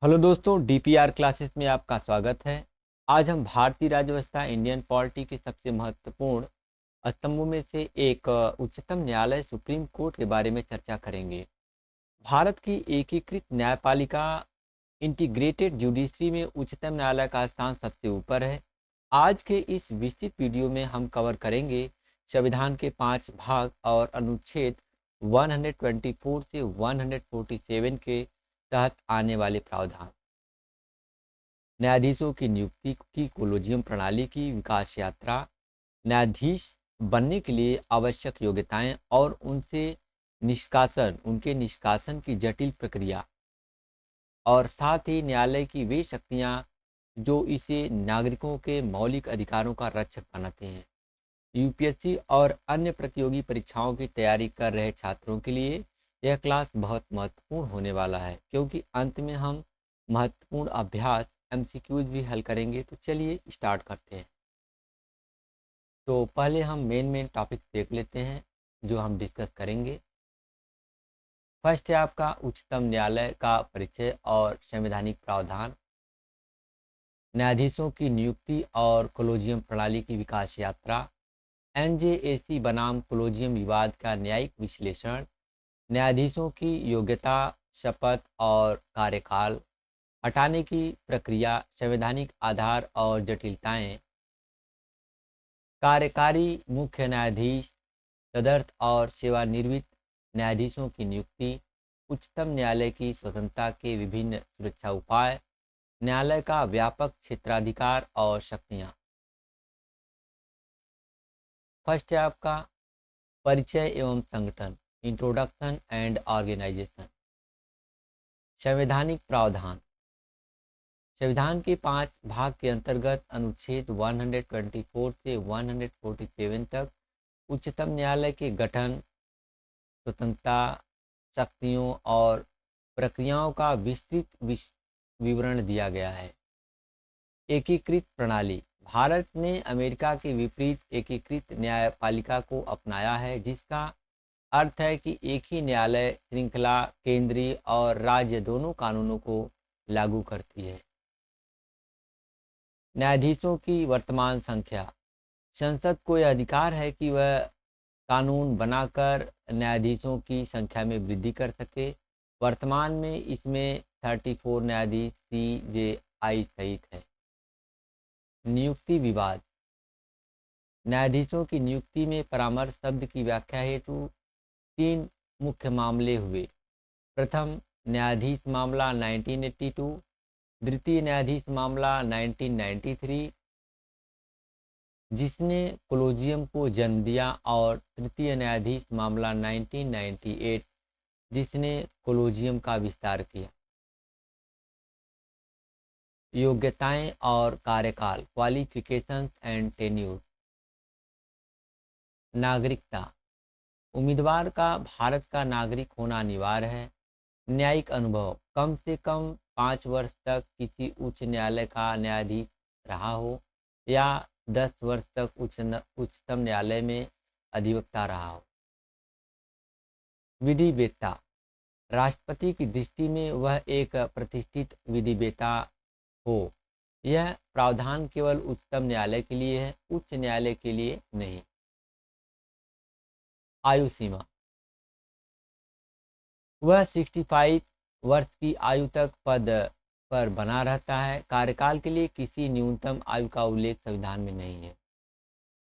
Hello दोस्तों, DPR classes में आपका स्वागत है। आज हम भारतीय राज्य व्यवस्था इंडियन पॉलिटी के सबसे महत्वपूर्ण स्तंभों में से एक उच्चतम न्यायालय सुप्रीम कोर्ट के बारे में चर्चा करेंगे। भारत की एकीकृत न्यायपालिका इंटीग्रेटेड जुडिशरी में उच्चतम न्यायालय का स्थान सबसे ऊपर है। आज के इस विस्तृत वीडियो में हम कवर करेंगे संविधान के 5 भाग और अनुच्छेद 124 से 147 के तहत आने वाले प्रावधान, न्यायाधीशों की नियुक्ति की कोलोजियम प्रणाली की विकास यात्रा, न्यायाधीश बनने के लिए आवश्यक योग्यताएं और उनके निष्कासन की जटिल प्रक्रिया, और साथ ही न्यायालय की वे शक्तियां जो इसे नागरिकों के मौलिक अधिकारों का रक्षक बनाते हैं। यूपीएससी और अन्य प्रतियोगी परीक्षाओं की तैयारी कर रहे छात्रों के लिए यह क्लास बहुत महत्वपूर्ण होने वाला है, क्योंकि अंत में हम महत्वपूर्ण अभ्यास एमसीक्यूज भी हल करेंगे। तो चलिए स्टार्ट करते हैं। तो पहले हम मेन टॉपिक देख लेते हैं जो हम डिस्कस करेंगे। फर्स्ट है आपका उच्चतम न्यायालय का परिचय और संवैधानिक प्रावधान, न्यायाधीशों की नियुक्ति और कोलोजियम प्रणाली की विकास यात्रा, एनजेएसी बनाम कोलोजियम विवाद का न्यायिक विश्लेषण, न्यायाधीशों की योग्यता, शपथ और कार्यकाल, हटाने की प्रक्रिया, संवैधानिक आधार और जटिलताएं, कार्यकारी मुख्य न्यायाधीश, तदर्थ और सेवानिवृत्त न्यायाधीशों की नियुक्ति, उच्चतम न्यायालय की स्वतंत्रता के विभिन्न सुरक्षा उपाय, न्यायालय का व्यापक क्षेत्राधिकार और शक्तियाँ। फर्स्ट है आपका परिचय एवं संगठन, इंट्रोडक्शन एंड ऑर्गेनाइजेशन। संवैधानिक प्रावधान, संविधान के 5 भाग के अंतर्गत अनुच्छेद 124 से 147 तक उच्चतम न्यायालय के गठन, स्वतंत्रता, शक्तियों और प्रक्रियाओं का विस्तृत विवरण दिया गया है। एकीकृत प्रणाली, भारत ने अमेरिका के विपरीत एकीकृत न्यायपालिका को अपनाया है, जिसका अर्थ है कि एक ही न्यायालय श्रृंखला केंद्रीय और राज्य दोनों कानूनों को लागू करती है। न्यायाधीशों की वर्तमान संख्या, संसद को यह अधिकार है कि वह कानून बनाकर न्यायाधीशों की संख्या में वृद्धि कर सके। वर्तमान में इसमें 34 न्यायाधीश सीजेआई सहित है। नियुक्ति विवाद, न्यायाधीशों की नियुक्ति में परामर्श शब्द की व्याख्या हेतु 3 मुख्य मामले हुए। प्रथम न्यायाधीश मामला 1982, द्वितीय न्यायाधीश मामला 1993 जिसने कोलोजियम को जन्म दिया, और तृतीय न्यायाधीश मामला 1998 जिसने कोलोजियम का विस्तार किया। योग्यताएं और कार्यकाल, क्वालिफिकेशंस एंड टेन्यूर। नागरिकता, उम्मीदवार का भारत का नागरिक होना अनिवार्य है। न्यायिक अनुभव, कम से कम 5 वर्ष तक किसी उच्च न्यायालय का न्यायाधीश रहा हो या 10 वर्ष तक उच्चतम न्यायालय में अधिवक्ता रहा हो। विधिवेत्ता, राष्ट्रपति की दृष्टि में वह एक प्रतिष्ठित विधिवेत्ता हो। यह प्रावधान केवल उच्चतम न्यायालय के लिए है, उच्च न्यायालय के लिए नहीं। आयु सीमा, वह 65 वर्ष की आयु तक पद पर बना रहता है। कार्यकाल के लिए किसी न्यूनतम आयु का उल्लेख संविधान में नहीं है।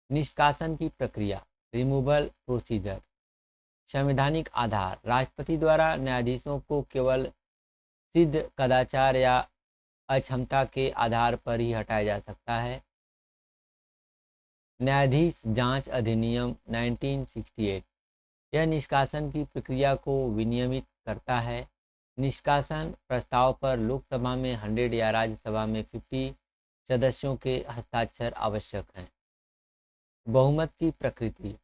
निष्कासन की प्रक्रिया, रिमूवल प्रोसीजर। संवैधानिक आधार, राष्ट्रपति द्वारा न्यायाधीशों को केवल सिद्ध कदाचार या अक्षमता के आधार पर ही हटाया जा सकता है। न्यायाधीश जांच अधिनियम 1968, यह निष्कासन की प्रक्रिया को विनियमित करता है। निष्कासन प्रस्ताव पर लोकसभा में 100 या राज्यसभा में 50 सदस्यों के हस्ताक्षर आवश्यक हैं। बहुमत की प्रकृति,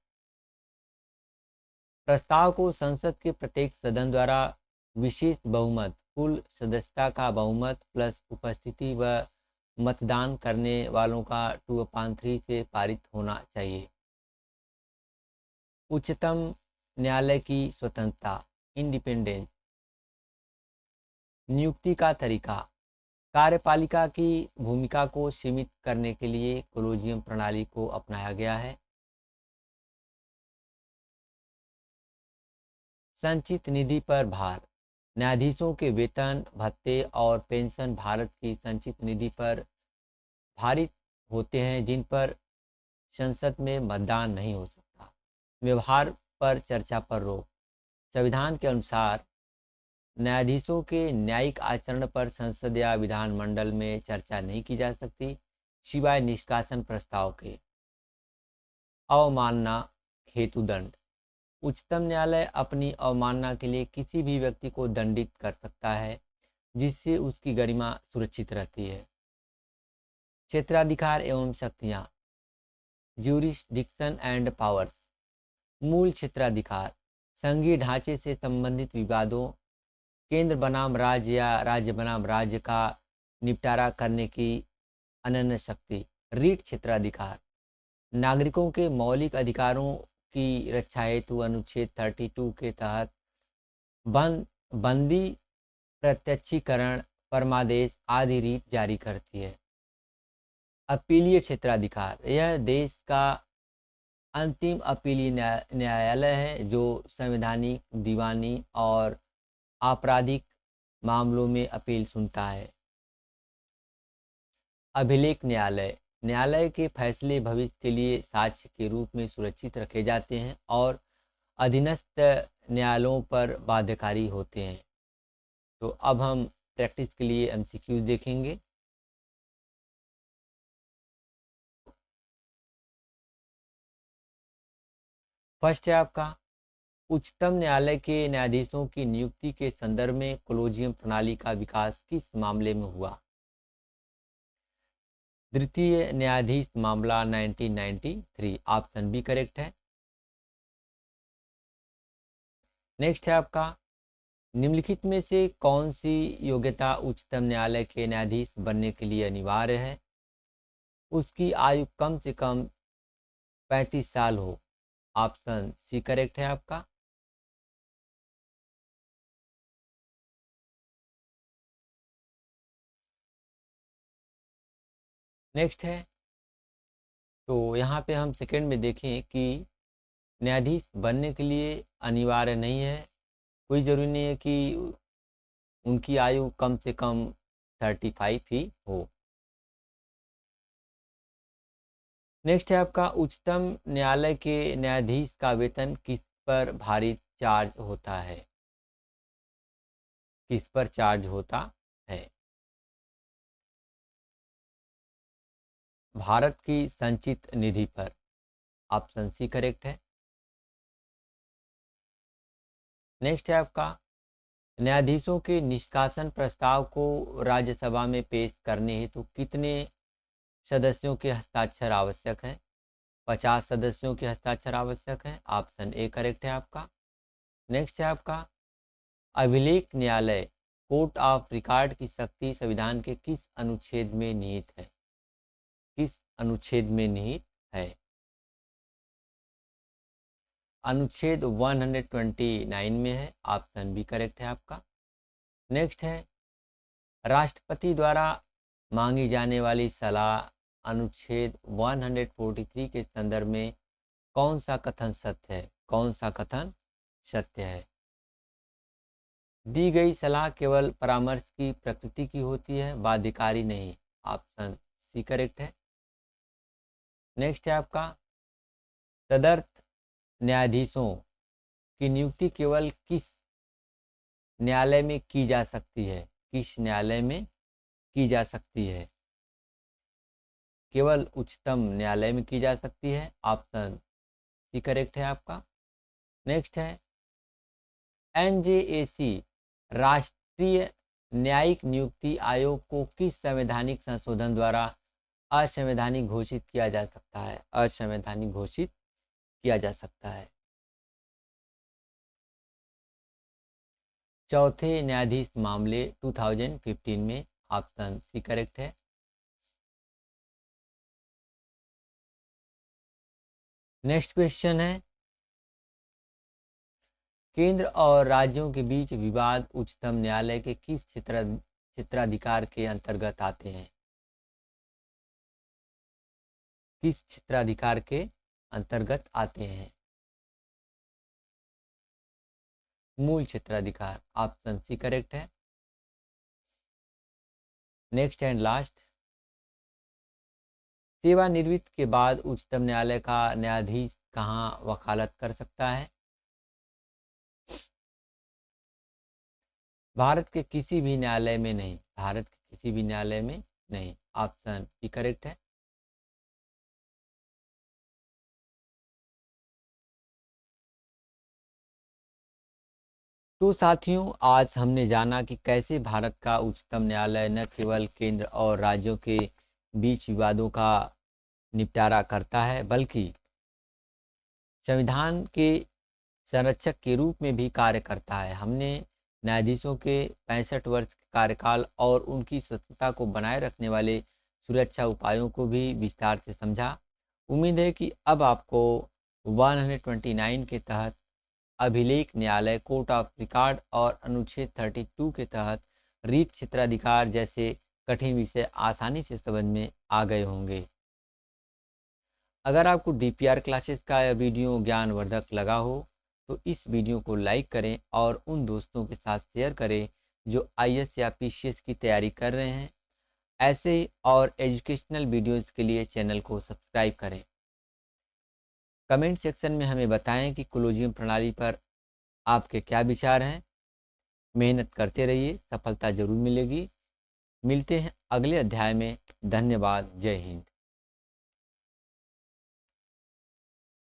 प्रस्ताव को संसद के प्रत्येक सदन द्वारा विशेष बहुमत, कुल सदस्यता का बहुमत प्लस उपस्थिति व मतदान करने वालों का 2/3 से पारित होना चाहिए। उच्चतम न्यायालय की स्वतंत्रता, इंडिपेंडेंस, नियुक्ति का तरीका। कार्यपालिका की भूमिका को सीमित करने के लिए कोलोजियम प्रणाली को अपनाया गया है। संचित निधि पर भार। न्यायाधीशों के वेतन, भत्ते और पेंशन भारत की संचित निधि पर भारित होते हैं, जिन पर संसद में मतदान नहीं हो सकता। व्यवहार पर चर्चा पर रोक। संविधान के अनुसार न्यायाधीशों के न्यायिक आचरण पर संसद या विधानमंडल में चर्चा नहीं की जा सकती, सिवाय निष्कासन प्रस्ताव के। अवमानना हेतु दंड। उच्चतम न्यायालय अपनी अवमानना के लिए किसी भी व्यक्ति को दंडित कर सकता है, जिससे उसकी गरिमा सुरक्षित रहती है। क्षेत्राधिकार एवं शक्तियाँ। Jurisdiction and powers. मूल क्षेत्राधिकार। संघीय ढांचे से संबंधित विवादों, केंद्र बनाम राज्य या राज्य बनाम राज्य का निपटारा करने की अनन्य शक्ति। रीट क्षेत्राधिकार। नागरिकों के मौलिक अधिकारों की रक्षा हेतु अनुच्छेद 32 के तहत बंदी, प्रत्यक्षीकरण, परमादेश आदि रीट जारी करती है। अपीलीय क्षेत्राधिकार। यह देश का अंतिम अपीलीय न्यायालय है, जो संवैधानिक, दीवानी और आपराधिक मामलों में अपील सुनता है। अभिलेख न्यायालय। न्यायालय के फैसले भविष्य के लिए साक्ष्य के रूप में सुरक्षित रखे जाते हैं और अधीनस्थ न्यायालयों पर बाध्यकारी होते हैं। तो अब हम प्रैक्टिस के लिए एमसीक्यूज देखेंगे। फर्स्ट है आपका, उच्चतम न्यायालय के न्यायाधीशों की नियुक्ति के संदर्भ में कोलोजियम प्रणाली का विकास किस मामले में हुआ? द्वितीय न्यायाधीश मामला 1993। ऑप्शन बी करेक्ट है। नेक्स्ट है आपका, निम्नलिखित में से कौन सी योग्यता उच्चतम न्यायालय के न्यायाधीश बनने के लिए अनिवार्य है? उसकी आयु कम से कम 35 साल हो। ऑप्शन सी करेक्ट है आपका। नेक्स्ट है, तो यहाँ पे हम सेकंड में देखें कि न्यायाधीश बनने के लिए अनिवार्य नहीं है, कोई ज़रूरी नहीं है कि उनकी आयु कम से कम 35 ही हो। नेक्स्ट है आपका, उच्चतम न्यायालय के न्यायाधीश का वेतन किस पर भारित चार्ज होता है? किस पर चार्ज होता है? भारत की संचित निधि पर। ऑप्शन सी करेक्ट है। नेक्स्ट है आपका, न्यायाधीशों के निष्कासन प्रस्ताव को राज्यसभा में पेश करने हेतु कितने सदस्यों के हस्ताक्षर आवश्यक हैं? 50 सदस्यों के हस्ताक्षर आवश्यक हैं। ऑप्शन ए करेक्ट है आपका। नेक्स्ट है आपका, अभिलेख न्यायालय कोर्ट ऑफ रिकॉर्ड की शक्ति संविधान के किस अनुच्छेद में निहित है? किस अनुच्छेद में निहित है? अनुच्छेद 129 में है। ऑप्शन बी करेक्ट है आपका। नेक्स्ट है, राष्ट्रपति द्वारा मांगी जाने वाली सलाह अनुच्छेद 143 के संदर्भ में कौन सा कथन सत्य है? कौन सा कथन सत्य है? दी गई सलाह केवल परामर्श की प्रकृति की होती है, बाध्यकारी नहीं। ऑप्शन सी करेक्ट है। नेक्स्ट है आपका, तदर्थ न्यायाधीशों की नियुक्ति केवल किस न्यायालय में की जा सकती है? किस न्यायालय में की जा सकती है? केवल उच्चतम न्यायालय में की जा सकती है। ऑप्शन सी करेक्ट है आपका। नेक्स्ट है, एनजेएसी राष्ट्रीय न्यायिक नियुक्ति आयोग को किस संवैधानिक संशोधन द्वारा असंवैधानिक घोषित किया जा सकता है? असंवैधानिक घोषित किया जा सकता है। चौथे न्यायाधीश मामले 2015 में। ऑप्शन सी करेक्ट है। नेक्स्ट क्वेश्चन है केंद्र और राज्यों के बीच विवाद उच्चतम न्यायालय के किस क्षेत्राधिकार के अंतर्गत आते हैं? किस क्षेत्राधिकार के अंतर्गत आते हैं? मूल क्षेत्राधिकार। ऑप्शन सी करेक्ट है। नेक्स्ट एंड लास्ट, सेवानिवृत्ति के बाद उच्चतम न्यायालय का न्यायाधीश कहाँ वकालत कर सकता है? भारत के किसी भी न्यायालय में नहीं। भारत के किसी भी न्यायालय में नहीं। ऑप्शन सी करेक्ट है। तो साथियों, आज हमने जाना कि कैसे भारत का उच्चतम न्यायालय न केवल केंद्र और राज्यों के बीच विवादों का निपटारा करता है, बल्कि संविधान के संरक्षक के रूप में भी कार्य करता है। हमने न्यायाधीशों के 65 वर्ष के कार्यकाल और उनकी स्वतंत्रता को बनाए रखने वाले सुरक्षा उपायों को भी विस्तार से समझा। उम्मीद है कि अब आपको 129 के तहत अभिलेख न्यायालय, कोर्ट ऑफ रिकॉर्ड और अनुच्छेद 32 के तहत रीट क्षेत्राधिकार जैसे कठिन विषय आसानी से समझ में आ गए होंगे। अगर आपको डीपीआर क्लासेस का यह वीडियो ज्ञानवर्धक लगा हो तो इस वीडियो को लाइक करें और उन दोस्तों के साथ शेयर करें जो आईएएस या पीसीएस की तैयारी कर रहे हैं। ऐसे ही और एजुकेशनल वीडियोस के लिए चैनल को सब्सक्राइब करें। कमेंट सेक्शन में हमें बताएं कि कोलोजियम प्रणाली पर आपके क्या विचार हैं। मेहनत करते रहिए, सफलता जरूर मिलेगी। मिलते हैं अगले अध्याय में। धन्यवाद। जय हिंद।